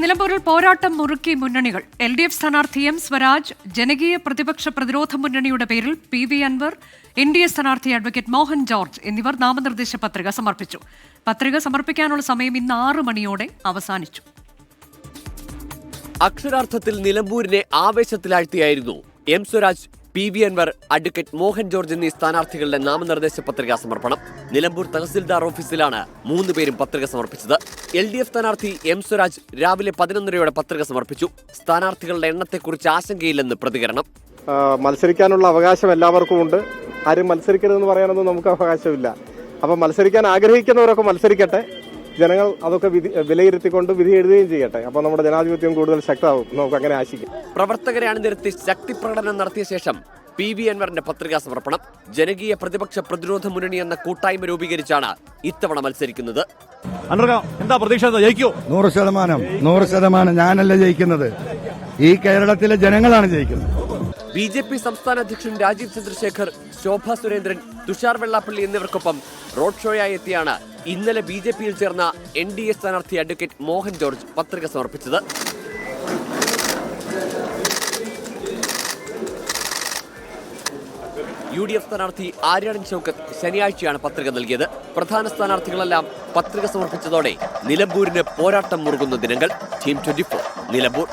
നിലമ്പൂരിൽ പോരാട്ടം മുറുക്കി മുന്നണികൾ. LDF സ്ഥാനാർത്ഥി M സ്വരാജ്, ജനകീയ പ്രതിപക്ഷ പ്രതിരോധ മുന്നണിയുടെ പേരിൽ PV അൻവർ, NDA സ്ഥാനാർത്ഥി അഡ്വക്കേറ്റ് മോഹൻ ജോർജ് എന്നിവർ നാമനിർദ്ദേശ പത്രിക സമർപ്പിച്ചു. പത്രിക സമർപ്പിക്കാനുള്ള സമയം ഇന്ന് 6 മണിയോടെ അവസാനിച്ചു. അക്ഷരാർത്ഥത്തിൽ നിലമ്പൂരിനെ ആവേശത്തിലാഴ്ത്തിയായിരുന്നു M Swaraj, PV Anwar, advocate Mohan George എന്നീ സ്ഥാനാർത്ഥികളുടെ നാമനിർദ്ദേശ പത്രികാ സമർപ്പണം. നിലമ്പൂർ തഹസിൽദാർ ഓഫീസിലാണ് 3 പേരും പത്രിക സമർപ്പിച്ചത്. LDF സ്ഥാനാർത്ഥി M സ്വരാജ് രാവിലെ 11:30 പത്രിക സമർപ്പിച്ചു. സ്ഥാനാർത്ഥികളുടെ എണ്ണത്തെക്കുറിച്ച് ആശങ്കയില്ലെന്ന് പ്രതികരണം. മത്സരിക്കാനുള്ള അവകാശം എല്ലാവർക്കും ഉണ്ട്. ആരും മത്സരിക്കരുതെന്ന് പറയാനൊന്നും നമുക്ക് അവകാശമില്ല. അപ്പം മത്സരിക്കാൻ ആഗ്രഹിക്കുന്നവരൊക്കെ മത്സരിക്കട്ടെ. ജനങ്ങൾ അതൊക്കെ വിലയിരുത്തിക്കൊണ്ട് വിധി എഴുതുകയും ചെയ്യട്ടെ. അപ്പോൾ നമ്മുടെ ജനാധിപത്യം കൂടുതൽ ശക്തമാവും. നമുക്ക് അങ്ങനെ ആശിക്കാം. പ്രവർത്തകരെ അണിനിരത്തി ശക്തി പ്രകടനം നടത്തിയ ശേഷം PV അൻവറിന്റെ പത്രികാ സമർപ്പണം. ജനകീയ പ്രതിപക്ഷ പ്രതിരോധ മുന്നണി എന്ന കൂട്ടായ്മ രൂപീകരിച്ചാണ് ഇത്തവണ മത്സരിക്കുന്നത്. എന്താ പ്രതീക്ഷ? 100% ഞാനല്ല ജയിക്കുന്നത്, ഈ കേരളത്തിലെ ജനങ്ങളാണ് ജയിക്കുന്നത്. BJP സംസ്ഥാന അധ്യക്ഷൻ രാജീവ് ചന്ദ്രശേഖർ, ശോഭ സുരേന്ദ്രൻ, തുഷാർ വെള്ളാപ്പള്ളി എന്നിവർക്കൊപ്പം റോഡ് ഷോയായി എത്തിയാണ് ഇന്നലെ BJPയിൽ ചേർന്ന NDA സ്ഥാനാർത്ഥി അഡ്വക്കേറ്റ് മോഹൻ ജോർജ് പത്രിക സമർപ്പിച്ചത്. UDF സ്ഥാനാർത്ഥി ആര്യാടൻ ഷൗക്കത്ത് ശനിയാഴ്ചയാണ് പത്രിക നൽകിയത്. പ്രധാന സ്ഥാനാർത്ഥികളെല്ലാം പത്രിക സമർപ്പിച്ചതോടെ നിലമ്പൂരിന് പോരാട്ടം മുറുകുന്ന ദിനങ്ങൾ. ടീം 24 നിലമ്പൂർ.